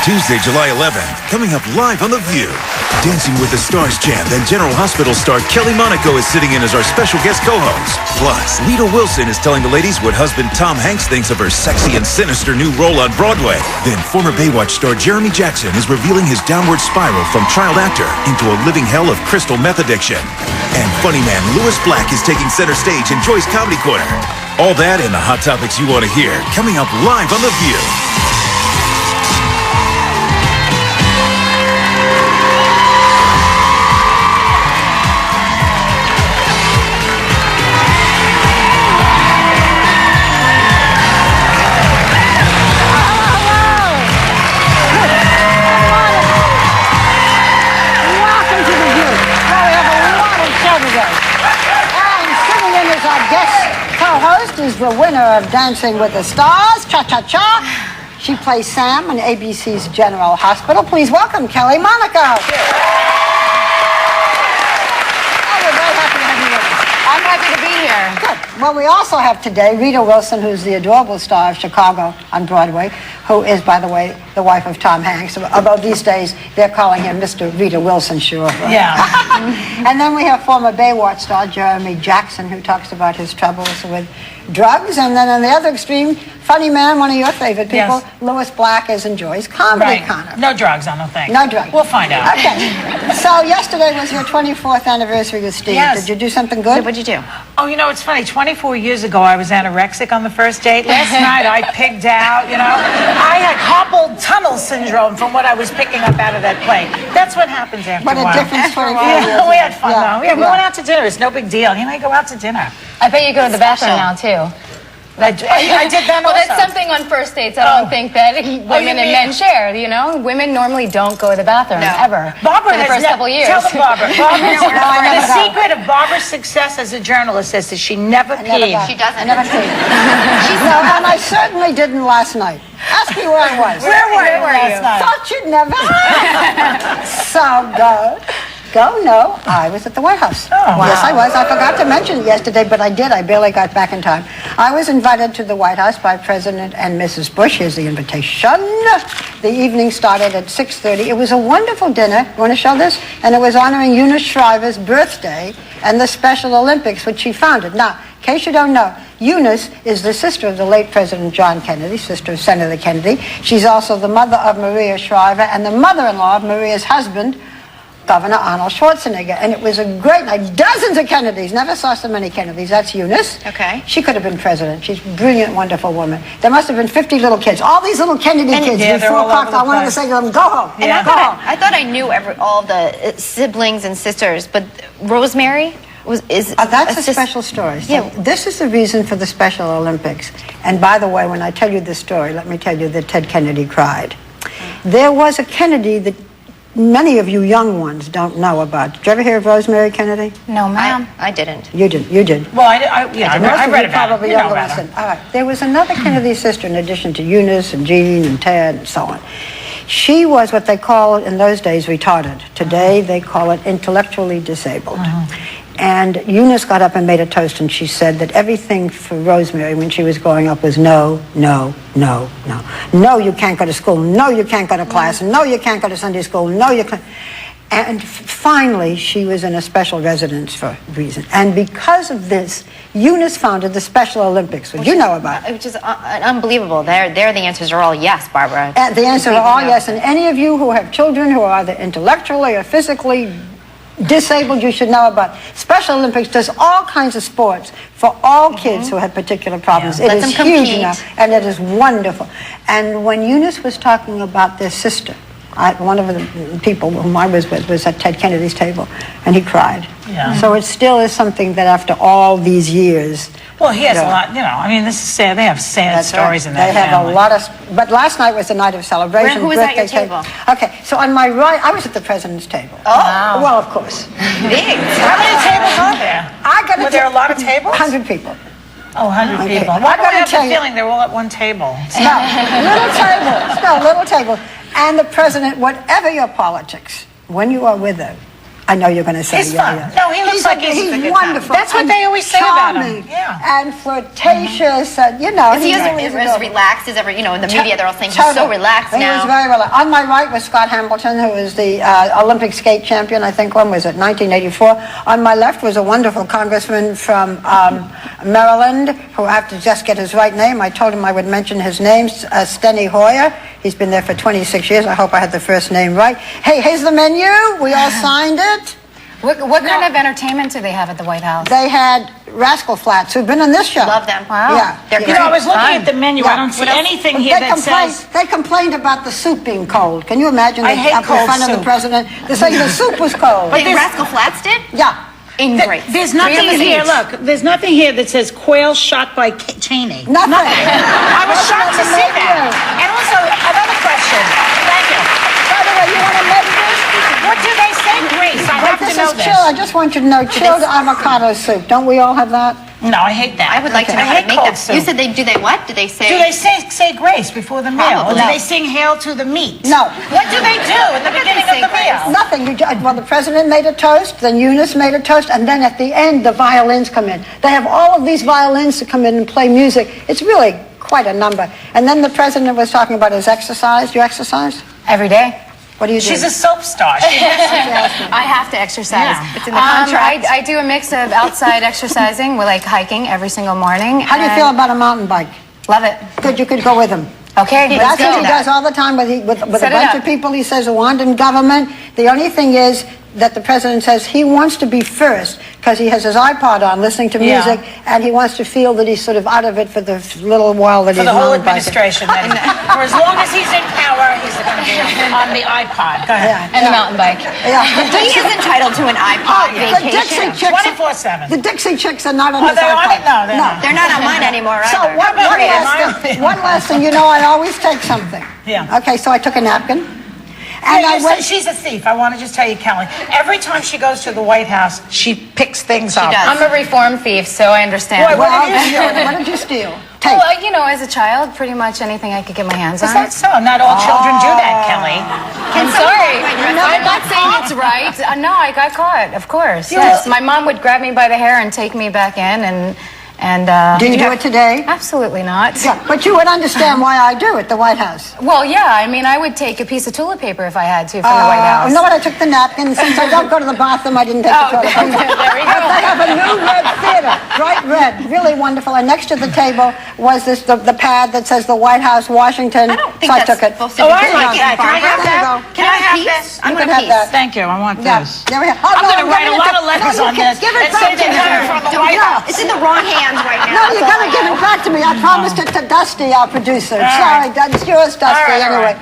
Tuesday, July 11th, coming up live on The View. Dancing with the Stars champ and General Hospital star Kelly Monaco is sitting in as our special guest co-host. Plus, Rita Wilson is telling the ladies what husband Tom Hanks thinks of her sexy and sinister new role on Broadway. Then former Baywatch star Jeremy Jackson is revealing his downward spiral from child actor into a living hell of crystal meth addiction. And funny man Louis Black is taking center stage in Joy's Comedy Corner. All that and the hot topics you want to hear, coming up live on The View. Is the winner of Dancing with the Stars, Cha-Cha-Cha. She plays Sam in ABC's General Hospital. Please welcome Kelly Monaco. Oh, we're very happy to have you with us. I'm happy to be here. Good. Well, we also have today Rita Wilson, who's the adorable star of Chicago on Broadway, who is, by the way, the wife of Tom Hanks. Although these days they're calling him Mr. Rita Wilson, sure. Right? Yeah. And then we have former Baywatch star Jeremy Jackson, who talks about his troubles with drugs. And then on the other extreme, funny man, one of your favorite people, yes. Louis Black, is in Joy's Comedy Corner. No drugs, I don't think. No drugs. We'll find out. Okay. So yesterday was your 24th anniversary with Steve. Yes. Did you do something good? What'd you do? Oh, you know, it's funny. 24 years ago, I was anorexic on the first date. Last night, I pigged out, you know. I had carpal tunnel syndrome from what I was picking up out of that plate. That's what happens after what a while. What a difference 24 years. Yeah, we had fun, though. Yeah, we went out to dinner. It's no big deal. You know, I go out to dinner. I bet you go to the bathroom now, too. I did that well, also. that's something on first dates I don't think that women and men share, you know? Women normally don't go to the bathroom, ever. Barbara for the first couple years. Tell them, Barbara. The secret of Barbara's success as a journalist is that she never peed. She doesn't. I never peed. And I certainly didn't last night. Ask me where I was. Where were you last night? Thought you'd never. So good. No, I was at the White House. Oh, wow. Yes, I was. I forgot to mention it yesterday, but I did. I barely got back in time. I was invited to the White House by President and Mrs. Bush. Here's the invitation. The evening started at 6:30. It was a wonderful dinner. You want to show this? And it was honoring Eunice Shriver's birthday and the Special Olympics, which she founded. Now, in case you don't know, Eunice is the sister of the late President John Kennedy, sister of Senator Kennedy. She's also the mother of Maria Shriver and the mother-in-law of Maria's husband, Governor Arnold Schwarzenegger. And it was a great night. Dozens of Kennedys. Never saw so many Kennedys. That's Eunice. Okay. She could have been president. She's a brilliant, wonderful woman. There must have been 50 little kids. All these little Kennedy kids. Before 4 o'clock, I wanted to say to them, go home. Yeah. I thought I knew all the siblings and sisters, but Rosemary that's a special story. So yeah. This is the reason for the Special Olympics. And by the way, when I tell you this story, let me tell you that Ted Kennedy cried. There was a Kennedy that many of you young ones don't know about. Did you ever hear of Rosemary Kennedy? No, ma'am. I didn't. You did. Well, I read about probably it. Younger ones did. All right. There was another Kennedy sister in addition to Eunice and Jean and Ted and so on. She was what they called in those days retarded. Today they call it intellectually disabled. And Eunice got up and made a toast, and she said that everything for Rosemary when she was growing up was no, no, no, no. No, you can't go to school. No, you can't go to class. No, you can't go to Sunday school. No, you can't. And finally, she was in a special residence for a reason. And because of this, Eunice founded the Special Olympics, which you know about. Which is unbelievable. There, the answers are all yes, Barbara. And the answers are all yes. And any of you who have children who are either intellectually or physically disabled, you should know about. Special Olympics does all kinds of sports for all kids who have particular problems. Yeah. It is huge now, and it is wonderful. And when Eunice was talking about their sister, one of the people whom I was with was at Ted Kennedy's table, and he cried. Yeah. So it still is something that after all these years... Well, he has a lot, you know, I mean, this is sad. They have sad stories in that family. They have a lot of... But last night was the night of celebration. Who was at your table? Okay, so on my right, I was at the president's table. Oh. Wow. Well, of course. Big. How many tables are there? Were there a lot of tables? 100 people. Oh, 100 people. Why do I have the feeling they're all at one table? No, little tables. No, little tables. And the president, whatever your politics, when you are with them, I know you're going to say. He's fun. No, he looks like he's a good wonderful. time. That's what they always say about him. Charming Yeah. and flirtatious. You know, Is he as relaxed as ever? You know, in the media they're all saying he's so Totally. relaxed He now. was very relaxed. On my right was Scott Hamilton, who was the Olympic skate champion, I think, when was it, 1984. On my left was a wonderful congressman from Maryland, who I have to just get his right name. I told him I would mention his name, Steny Hoyer. He's been there for 26 years. I hope I had the first name right. Hey, here's the menu. We all signed it. What kind of entertainment do they have at the White House? They had Rascal Flats, who've been on this show. Love them. Wow. Yeah. They're You know, I was looking at the menu. I don't see What else? anything here that says... They complained about the soup being cold. Can you imagine? I hate up cold in front of the soup. president. They're saying the soup was cold. But Rascal Flats did? Yeah. Ingrate. There's nothing here, look, there's nothing here that says quail shot by Cheney. Nothing. I was shocked to see that. And also, another question. Thank you. By the way, you want to make this? What do they say, Grace? I have to This know is this. chill. I just want you to know chilled avocado soup. Don't we all have that? No, I hate that. I would like to know I how to hate make cold that. soup. You said do they what? Do they say? Do they say grace before the meal? Or do Probably. they sing hail to the meat? No. What do they do at the beginning of the meal? Nothing. Well, the president made a toast, then Eunice made a toast, and then at the end, the violins come in. They have all of these violins to come in and play music. It's really quite a number. And then the president was talking about his exercise. Do you exercise? Every day. What do you do? She's a soap star. I have to exercise. Yeah. It's in the contract. I do a mix of outside exercising with like hiking every single morning. How do you feel about a mountain bike? Love it. Good, you could go with him. Okay, let's That's what go. he does all the time with a Set it bunch up. of people he says who aren't in government. The only thing is that the president says he wants to be first because he has his iPod on listening to Yeah. music and he wants to feel that he's sort of out of it for the little while that For he's the whole mountain biking. administration. Then. For as long as he's in power, he's going to be on the iPod. Go ahead. And the mountain bike. Yeah. He is entitled to an iPod The Dixie vacation. Chicks. 24/7. The Dixie Chicks are not on Are his they on iPod. it? No, they're not. They're not on mine anymore So either. one last thing, you know, I always take something. Yeah. Okay, so I took a napkin. And Yeah, I you went, said she's a thief. I want to just tell you, Kelly. Every time she goes to the White House, she picks things up. does. I'm a reform thief, so I understand. Boy, what did you steal? What did you steal? Take. Well, you know, as a child, pretty much anything I could get my hands Is on. that so? Not all children do that, Kelly. I'm sorry. I'm not saying it's right. No, I got caught, of course. Yes. My mom would grab me by the hair and take me back in and Do you do it today? Absolutely not. Yeah, but you would understand why I do at the White House. Well, yeah, I mean, I would take a piece of toilet paper if I had to from the White House. You know what? I took the napkin. Since I don't go to the bathroom, I didn't take the toilet paper. there we But go. they have a new red theater, bright red, really wonderful. And next to the table was this the pad that says the White House, Washington. I don't think so I that's took it. supposed to Oh, be I like taken, that. Can I Barbara. have There you that? go. Can I have piece? this? I You want can a have piece. that. Thank you. I want Yeah, this. there we go. Oh, I'm no, going to write a giving lot it of letters no, on you this Give it and back say to they me. got it from the White No, House. It's in the wrong hands right now. No, you That's got to all I give know. it back to me. I promised it to Dusty, our producer. Sorry, that's yours, Dusty, All right, all anyway. right.